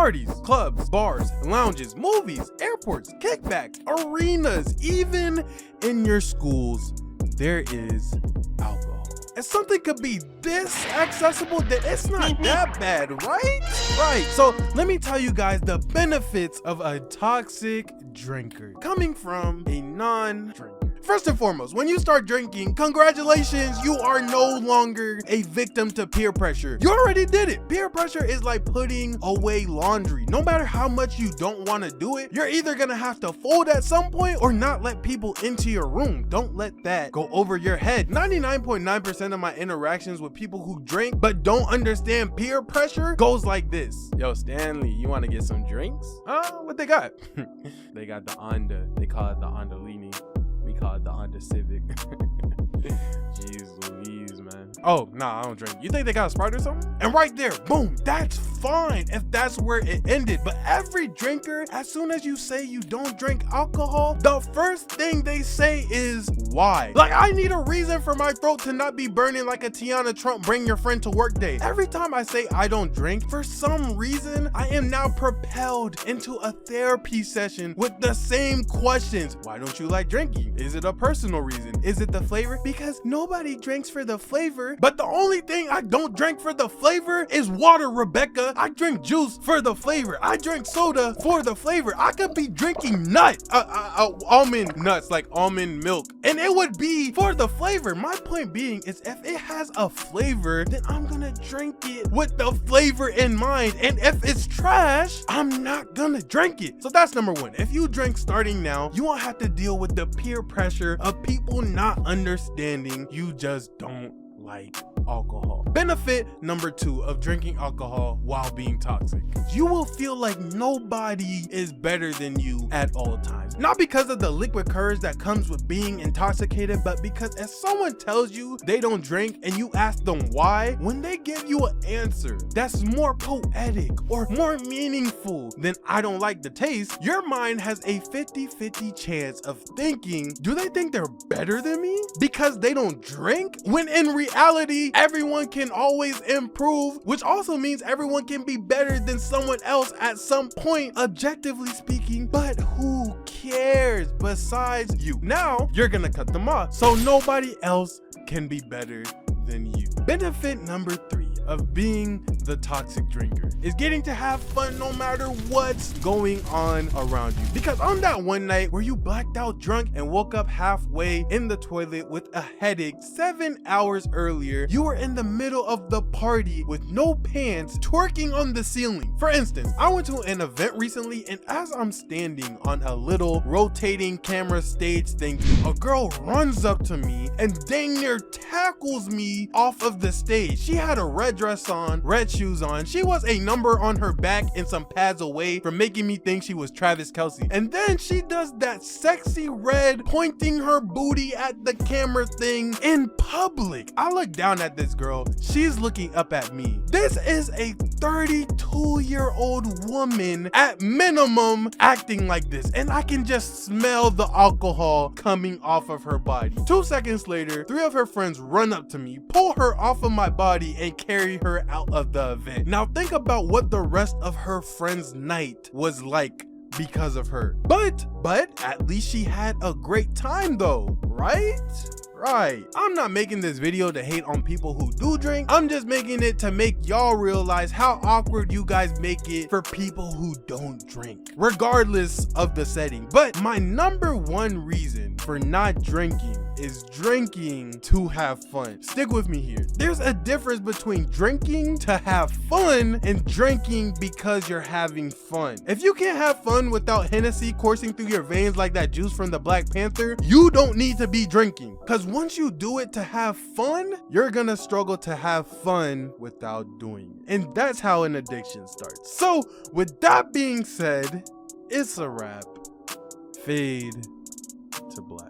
Parties, clubs, bars, lounges, movies, airports, kickbacks, arenas, even in your schools, there is alcohol. And something could be this accessible that it's not that bad, right? Right, so let me tell you guys the benefits of a toxic drinker coming from a non-drinker. First and foremost, when you start drinking, congratulations, you are no longer a victim to peer pressure. You already did it. Peer pressure is like putting away laundry. No matter how much you don't want to do it, you're either gonna have to fold at some point or not let people into your room. Don't let that go over your head. 99.9% of my interactions with people who drink but don't understand peer pressure goes like this. Yo, Stanley, you want to get some drinks? What they got? They got the Honda. They call it the Ondolini. We call it the Honda Civic. Jeez Louise, man. Oh, nah, I don't drink. You think they got a Sprite or something? And right there, boom, that's fine if that's where it ended. But every drinker, as soon as you say you don't drink alcohol, the first thing they say is why. Like, I need a reason for my throat to not be burning like a Tiana Trump bring your friend to work day. Every time I say I don't drink, for some reason, I am now propelled into a therapy session with the same questions. Why don't you like drinking? Is it a personal reason? Is it the flavor? Because nobody drinks for the flavor, but the only thing I don't drink for the flavor is water, Rebecca. I drink juice for the flavor. I drink soda for the flavor. I could be drinking almond nuts, like almond milk, and it would be for the flavor. My point being is if it has a flavor, then I'm gonna drink it with the flavor in mind. And if it's trash, I'm not gonna drink it. So that's number one. If you drink starting now, you won't have to deal with the peer pressure of people not understanding you just don't like alcohol. Benefit number two of drinking alcohol while being toxic. You will feel like nobody is better than you at all times. Not because of the liquid courage that comes with being intoxicated, but because if someone tells you they don't drink and you ask them why, when they give you an answer that's more poetic or more meaningful than I don't like the taste, your mind has a 50-50 chance of thinking, do they think they're better than me because they don't drink? When in reality, everyone can always improve, which also means everyone can be better than someone else at some point, objectively speaking, but who cares besides you? Now, you're gonna cut them off, so nobody else can be better than you. Benefit number three of being the toxic drinker is getting to have fun no matter what's going on around you. Because on that one night where you blacked out drunk and woke up halfway in the toilet with a headache 7 hours earlier, you were in the middle of the party with no pants, twerking on the ceiling. For instance, I went to an event recently, and as I'm standing on a little rotating camera stage thing, a girl runs up to me and dang near tackles me off of the stage. She had a red dress on, red shoes on. She was a number on her back and some pads away from making me think she was Travis Kelce. And then she does that sexy red pointing her booty at the camera thing in public. I look down at this girl. She's looking up at me. This is a 32-year-old woman at minimum acting like this, and I can just smell the alcohol coming off of her body. 2 seconds later, 3 of her friends run up to me, pull her off of my body, and carry her out of the event. Now think about what the rest of her friend's night was like because of her. But at least she had a great time though, right? Right. I'm not making this video to hate on people who do drink. I'm just making it to make y'all realize how awkward you guys make it for people who don't drink, regardless of the setting. But my number one reason for not drinking is drinking to have fun. Stick with me here. There's a difference between drinking to have fun and drinking because you're having fun. If you can't have fun without Hennessy coursing through your veins like that juice from the Black Panther, you don't need to be drinking. Because once you do it to have fun, you're gonna struggle to have fun without doing it. And that's how an addiction starts. So with that being said, it's a wrap. Fade to black.